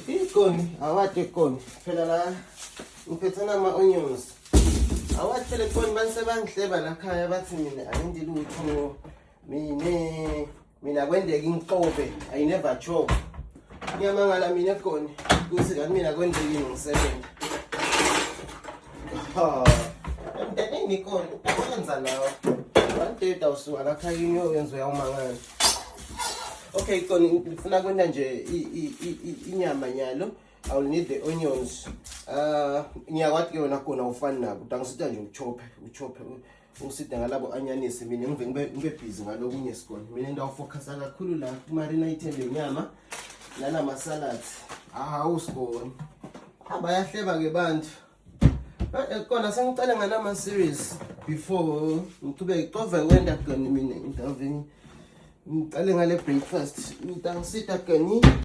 Ikoni, awade ikoni. Phela la ngiphethe nama-onions. Awade phela ikoni banisebangihleba la khaya bathi mina angendi lutho. Mina kwendeka inqobe. I never joke. Ngiyamangala mina ikoni. Kuthi kanti mina kwendeka ngisebenza. Ha. Emndenini ikoni, ukwenza nawe. Bandeda usuka la khaya inyoyenzo yawumangala. Okay, ikoni ngifuna kwenda nje inyama nyalo. I will need the onions. Ngiyakwathi yona khona ufani nabo. Utangisita nje uchope. Ungisida ngalabo anyanisi mina ngibe busy ngalokunye sikoni. Mina ngiyafocus kakhulu la marinate le nyama nalama salads. Usikoni. Abayahleba ke bantu. Kona sengicela nganama series before ngicube qove wenda kani mina ngidavini ngicela ngale breakfast ngitangisita kani